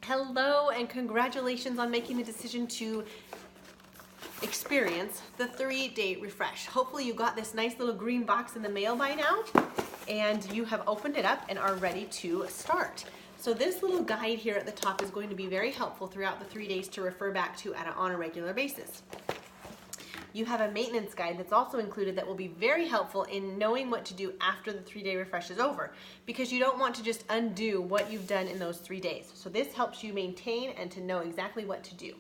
Hello and congratulations on making the decision to experience the 3-day refresh. Hopefully you got this nice little green box in the mail by now and you have opened it up and are ready to start. So this little guide here at the top is going to be very helpful throughout the 3 days to refer back to on a regular basis. You have a maintenance guide that's also included that will be very helpful in knowing what to do after the 3-day refresh is over, because you don't want to just undo what you've done in those 3 days. So this helps you maintain and to know exactly what to do.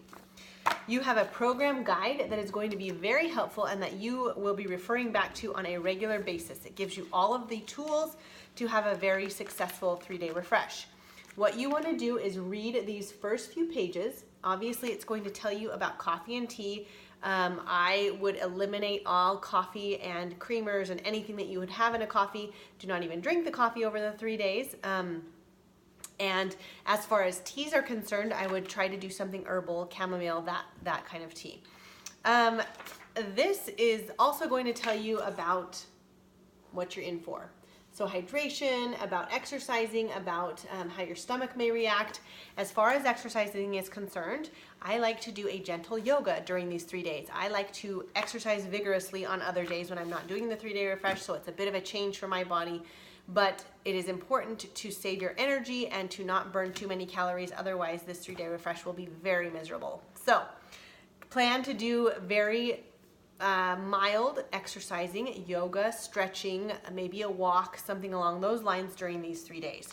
You have a program guide that is going to be very helpful and that you will be referring back to on a regular basis. It gives you all of the tools to have a very successful 3-day refresh. What you want to do is read these first few pages. Obviously, it's going to tell you about coffee and tea. I would eliminate all coffee and creamers and anything that you would have in a coffee. Do not even drink the coffee over the 3 days. And as far as teas are concerned, I would try to do something herbal, chamomile, that kind of tea. This is also going to tell you about what you're in for. So hydration, about exercising, about how your stomach may react. As far as exercising is concerned, I like to do a gentle yoga during these 3 days. I like to exercise vigorously on other days when I'm not doing the 3-day refresh, so it's a bit of a change for my body. But it is important to save your energy and to not burn too many calories. Otherwise, this 3-day refresh will be very miserable. So plan to do very mild exercising, yoga, stretching, maybe a walk, something along those lines during these 3 days.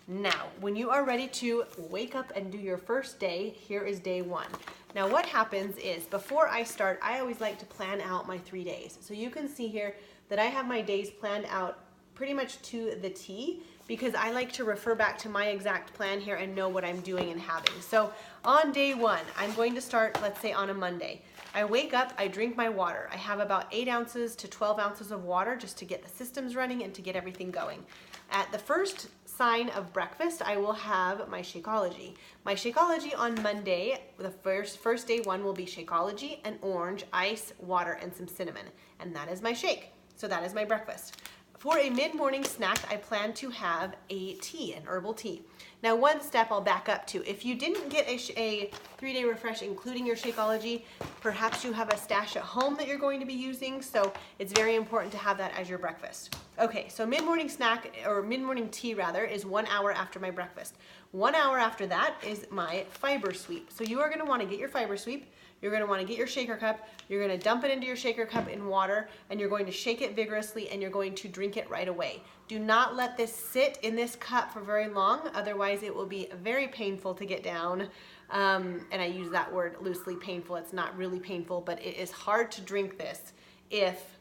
Now, when you are ready to wake up and do your first day, here is day 1. Now, what happens is before I start, I always like to plan out my 3 days. So you can see here that I have my days planned out pretty much to the T, because I like to refer back to my exact plan here and know what I'm doing and having. So on day 1, I'm going to start, let's say on a Monday. I wake up, I drink my water. I have about 8 ounces to 12 ounces of water just to get the systems running and to get everything going. At the first sign of breakfast, I will have my Shakeology. My Shakeology on Monday, the first day 1 will be Shakeology, an orange, ice, water, and some cinnamon. And that is my shake. So that is my breakfast. For a mid-morning snack, I plan to have a tea, an herbal tea. Now, one step I'll back up to. If you didn't get a 3-day refresh, including your Shakeology, perhaps you have a stash at home that you're going to be using, so it's very important to have that as your breakfast. Okay, so mid-morning snack, or mid-morning tea rather, is 1 hour after my breakfast. 1 hour after that is my fiber sweep. So you are gonna wanna get your fiber sweep, you're going to want to get your shaker cup, you're going to dump it into your shaker cup in water, and you're going to shake it vigorously, and you're going to drink it right away. Do not let this sit in this cup for very long, otherwise it will be very painful to get down. And I use that word loosely, painful. It's not really painful, but it is hard to drink this if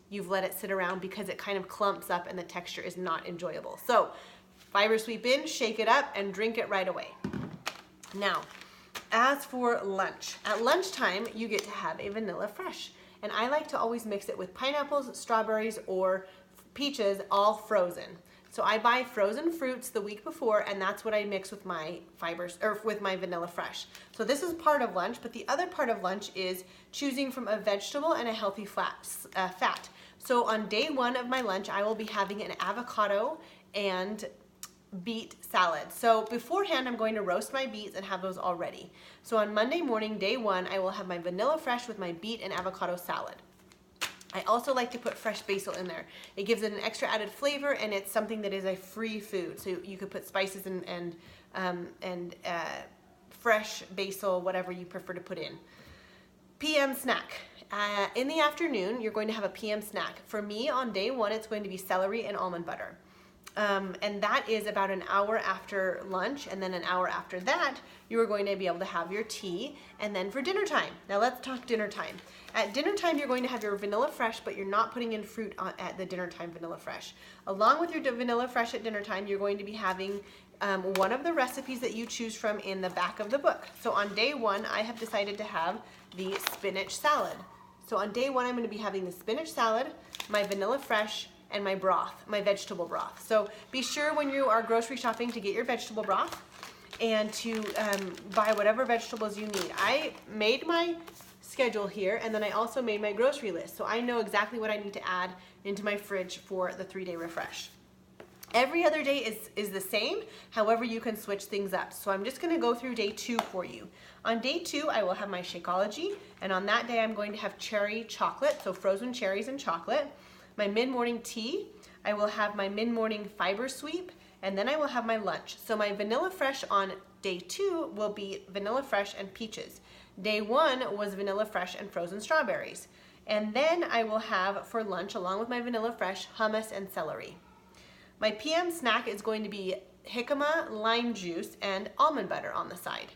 you've let it sit around, because it kind of clumps up and the texture is not enjoyable. So fiber sweep in, shake it up, and drink it right away. Now, as for lunch, at lunchtime, you get to have a vanilla fresh. And I like to always mix it with pineapples, strawberries, or peaches, all frozen. So I buy frozen fruits the week before, and that's what I mix with my fibers, or with my vanilla fresh. So this is part of lunch, but the other part of lunch is choosing from a vegetable and a healthy fat. So on day 1 of my lunch, I will be having an avocado and beet salad. So beforehand, I'm going to roast my beets and have those all ready. So on Monday morning, day 1, I will have my vanilla fresh with my beet and avocado salad. I also like to put fresh basil in there. It gives it an extra added flavor, and it's something that is a free food. So you could put spices and fresh basil, whatever you prefer to put in. PM snack. In the afternoon, you're going to have a PM snack. For me, on day 1, it's going to be celery and almond butter. And that is about an hour after lunch, and then an hour after that, you are going to be able to have your tea, and then for dinner time. Now let's talk dinner time. At dinner time, you're going to have your vanilla fresh, but you're not putting in fruit at the dinner time vanilla fresh. Along with your vanilla fresh at dinner time, you're going to be having one of the recipes that you choose from in the back of the book. So on day 1, I have decided to have the spinach salad. So on day 1, I'm going to be having the spinach salad, my vanilla fresh, and my broth, my vegetable broth. So be sure when you are grocery shopping to get your vegetable broth and to buy whatever vegetables you need. I made my schedule here, and then I also made my grocery list, so I know exactly what I need to add into my fridge for the 3-day refresh. Every other day is the same, however you can switch things up. So I'm just gonna go through day 2 for you. On day 2, I will have my Shakeology, and on that day I'm going to have cherry chocolate, so frozen cherries and chocolate. My mid-morning tea, I will have my mid-morning fiber sweep, and then I will have my lunch. So my Vanilla Fresh on day 2 will be Vanilla Fresh and peaches. Day 1 was Vanilla Fresh and frozen strawberries. And then I will have for lunch, along with my Vanilla Fresh, hummus and celery. My PM snack is going to be jicama, lime juice, and almond butter on the side.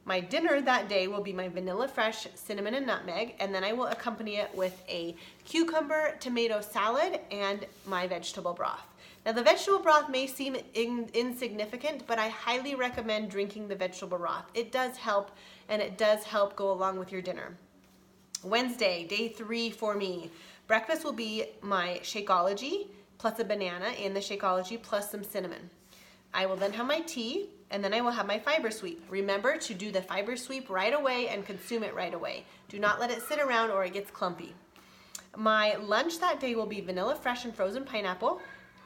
My dinner that day will be my Vanilla Fresh cinnamon and nutmeg, and then I will accompany it with a cucumber tomato salad and my vegetable broth. Now the vegetable broth may seem insignificant, but I highly recommend drinking the vegetable broth. It does help, and it does help go along with your dinner. Wednesday, day 3 for me. Breakfast will be my Shakeology, plus a banana in the Shakeology, plus some cinnamon. I will then have my tea, and then I will have my fiber sweep. Remember to do the fiber sweep right away and consume it right away. Do not let it sit around or it gets clumpy. My lunch that day will be Vanilla Fresh and frozen pineapple,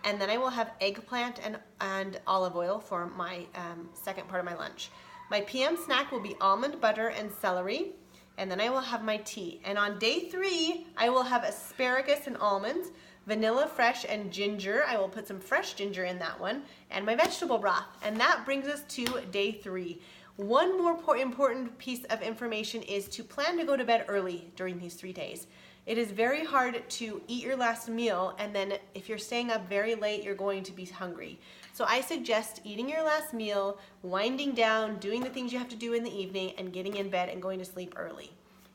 and then I will have eggplant and olive oil for my second part of my lunch. My PM snack will be almond butter and celery, and then I will have my tea. And on day 3, I will have asparagus and almonds, Vanilla Fresh and ginger. I will put some fresh ginger in that one, and my vegetable broth. And that brings us to day 3. One more important piece of information is to plan to go to bed early during these 3 days. It is very hard to eat your last meal, and then if you're staying up very late, you're going to be hungry. So I suggest eating your last meal, winding down, doing the things you have to do in the evening, and getting in bed and going to sleep early.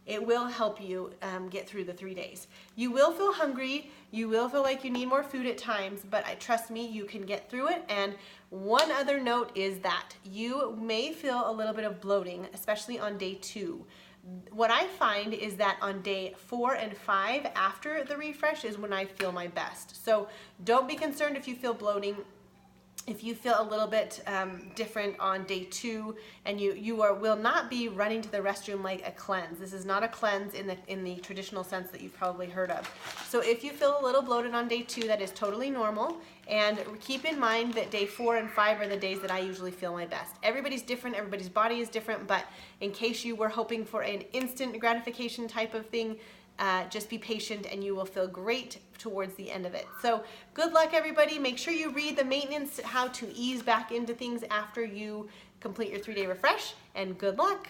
It will help you get through the 3 days. You will feel hungry, you will feel like you need more food at times, but trust me, you can get through it. And one other note is that you may feel a little bit of bloating, especially on day 2. What I find is that on day 4 and 5 after the refresh is when I feel my best. So don't be concerned if you feel bloating. If you feel a little bit different on day 2, and you will not be running to the restroom like a cleanse. This is not a cleanse in the traditional sense that you've probably heard of. So if you feel a little bloated on day 2, that is totally normal. And keep in mind that day 4 and 5 are the days that I usually feel my best. Everybody's different, everybody's body is different, but in case you were hoping for an instant gratification type of thing, just be patient and you will feel great towards the end of it. So good luck, everybody. Make sure you read the maintenance, how to ease back into things after you complete your 3-day refresh, and good luck.